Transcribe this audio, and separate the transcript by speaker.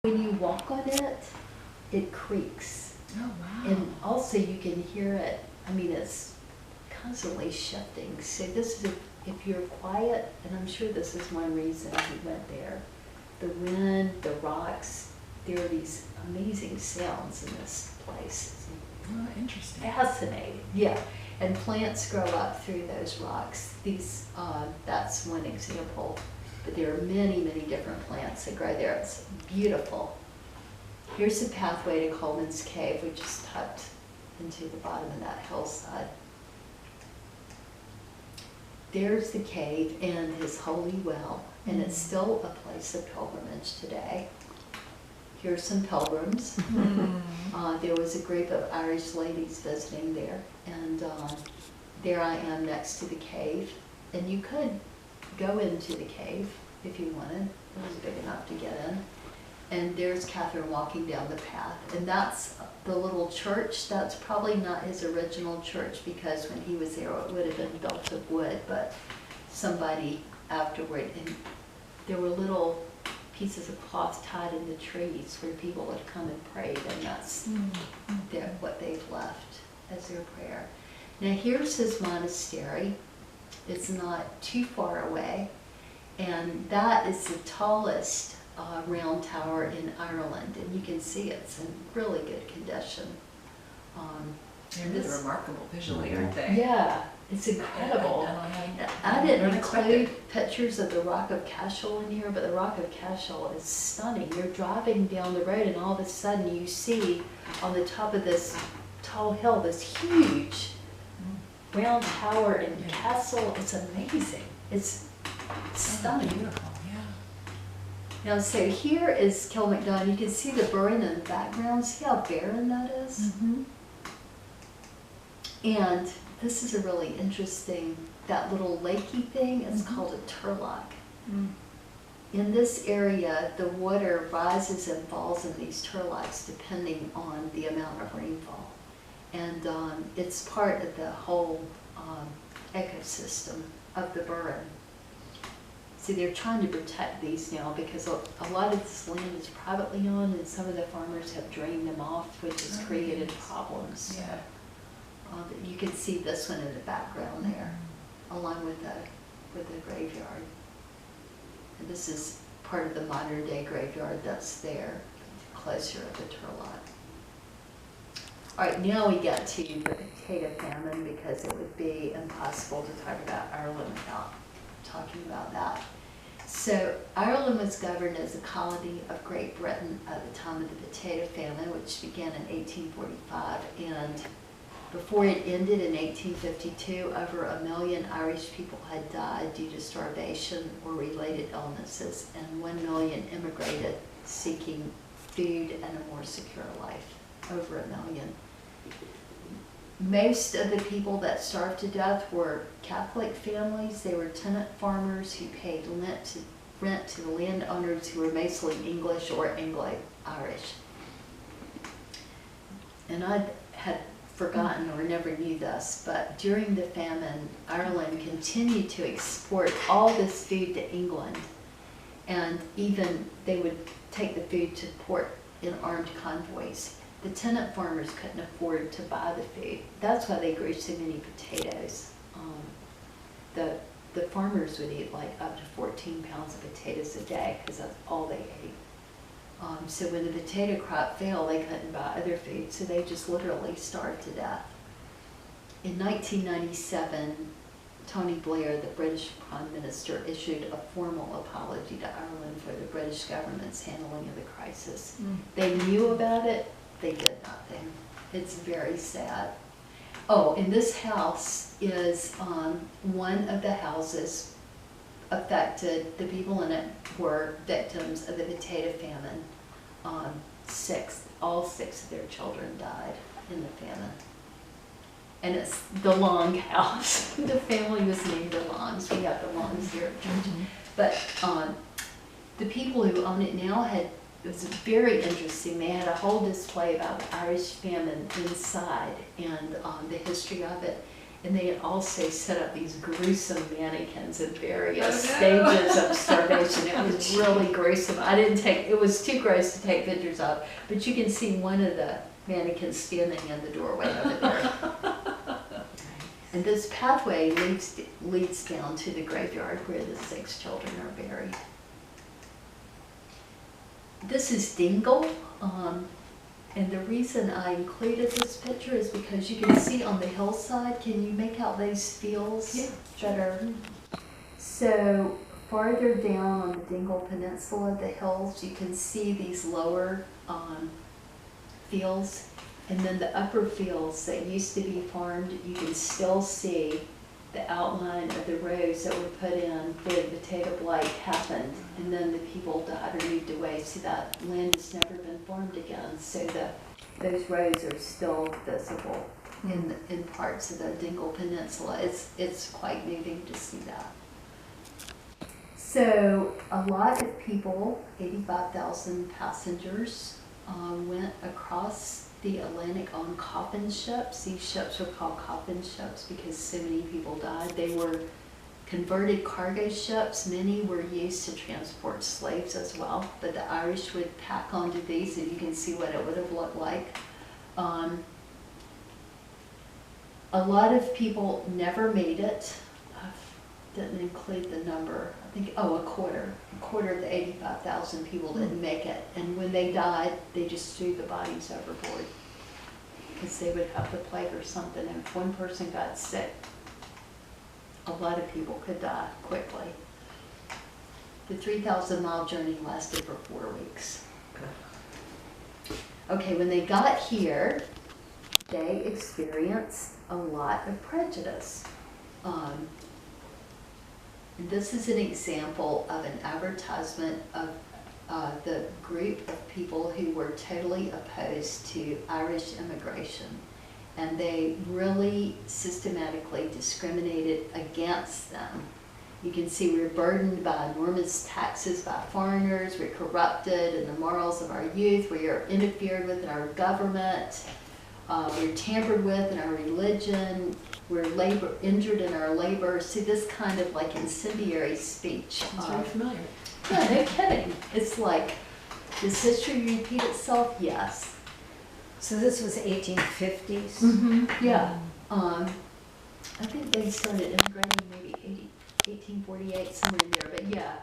Speaker 1: when you walk on it, it creaks.
Speaker 2: Oh, wow.
Speaker 1: And also you can hear it, I mean, it's constantly shifting. So this is if you're quiet, and I'm sure this is one reason we went there. The wind, the rocks, there are these amazing sounds in this place.
Speaker 2: Oh, interesting.
Speaker 1: Fascinating, yeah. And plants grow up through those rocks. These, that's one example. But there are many, many different plants that grow there. It's beautiful. Here's the pathway to Coleman's cave, which is tucked into the bottom of that hillside. There's the cave and his holy well, and it's still a place of pilgrimage today. Here's some pilgrims. There was a group of Irish ladies visiting there, and there I am next to the cave. And you could go into the cave if you wanted. It was big enough to get in. And there's Catherine walking down the path. And that's the little church. That's probably not his original church, because when he was there it would have been built of wood, but somebody afterward, and there were little pieces of cloth tied in the trees where people would come and pray, and that's what they've left as their prayer. Now here's his monastery. It's not too far away, and that is the tallest round tower in Ireland, and you can see it's in really good condition.
Speaker 2: They're really remarkable visually, aren't they?
Speaker 1: Yeah, it's incredible. I didn't include pictures of the Rock of Cashel in here, but the Rock of Cashel is stunning. You're driving down the road and all of a sudden you see on the top of this tall hill this huge round tower and castle. It's amazing. It's stunning.
Speaker 2: Beautiful, yeah.
Speaker 1: Now, so here is Kilmacduagh. You can see the burn in the background. See how barren that is? And this is a really interesting, that little lakey thing is called a turlock. In this area, the water rises and falls in these turlocks depending on the amount of rainfall. And it's part of the whole ecosystem of the burn. See, they're trying to protect these now because a lot of this land is privately owned, and some of the farmers have drained them off, which has created problems.
Speaker 2: Yeah.
Speaker 1: You can see this one in the background there, along with the graveyard. And this is part of the modern day graveyard that's there, closer to the Turlock. All right, now we get to the Potato Famine, because it would be impossible to talk about Ireland without talking about that. So Ireland was governed as a colony of Great Britain at the time of the Potato Famine, which began in 1845, and before it ended in 1852, over 1 million Irish people had died due to starvation or related illnesses, and 1 million immigrated seeking food and a more secure life. Over 1 million. Most of the people that starved to death were Catholic families. They were tenant farmers who paid rent to the landowners, who were mostly English or Anglo-Irish. And I had forgotten or never knew this, but during the famine, Ireland continued to export all this food to England, and even they would take the food to port in armed convoys. The tenant farmers couldn't afford to buy the food. That's why they grew so many potatoes. The farmers would eat like up to 14 pounds of potatoes a day, because that's all they ate. So when the potato crop failed, they couldn't buy other food, so they just literally starved to death. In 1997, Tony Blair, the British Prime Minister, issued a formal apology to Ireland for the British government's handling of the crisis. They knew about it, they did nothing. It's very sad. Oh, and this house is one of the houses affected. The people in it were victims of the Potato Famine. All six of their children died in the famine. And it's the Long house. The family was named the Longs. We have the Longs here at church. But the people who own it now it was very interesting. They had a whole display about the Irish famine inside and the history of it. And they had also set up these gruesome mannequins in various
Speaker 2: Oh, no.
Speaker 1: stages of starvation. It was really gruesome. It was too gross to take pictures of, but you can see one of the mannequins standing in the doorway over there. And this pathway leads down to the graveyard where the 6 children are buried. This is Dingle. And the reason I included this picture is because you can see on the hillside, can you make out those fields that are, so farther down on the Dingle Peninsula, the hills, you can see these lower fields, and then the upper fields that used to be farmed, you can still see the outline of the roads that were put in where the potato blight happened, and then the people died or moved away, so that land has never been farmed again. So those roads are still visible in parts of the Dingle Peninsula. It's quite moving to see that. So a lot of people, 85,000 passengers, went across the Atlantic on coffin ships. These ships were called coffin ships because so many people died. They were converted cargo ships. Many were used to transport slaves as well, but the Irish would pack onto these, and you can see what it would have looked like. A lot of people never made it. I didn't include the number. I think, a quarter of the 85,000 people didn't make it. And when they died, they just threw the bodies overboard because they would have the plague or something. And if one person got sick, a lot of people could die quickly. The 3,000-mile journey lasted for 4 weeks. Okay, when they got here, they experienced a lot of prejudice. And this is an example of an advertisement of the group of people who were totally opposed to Irish immigration. And they really systematically discriminated against them. You can see we're burdened by enormous taxes by foreigners, we're corrupted in the morals of our youth, we are interfered with in our government, we're tampered with in our religion, we're injured in our labor. See, this kind of like incendiary speech.
Speaker 2: It's very familiar.
Speaker 1: Yeah, no kidding. It's like, does history repeat itself? Yes.
Speaker 3: So this was 1850s?
Speaker 1: Mm-hmm. Yeah. I think they started immigrating maybe 1848, somewhere in there, but yeah.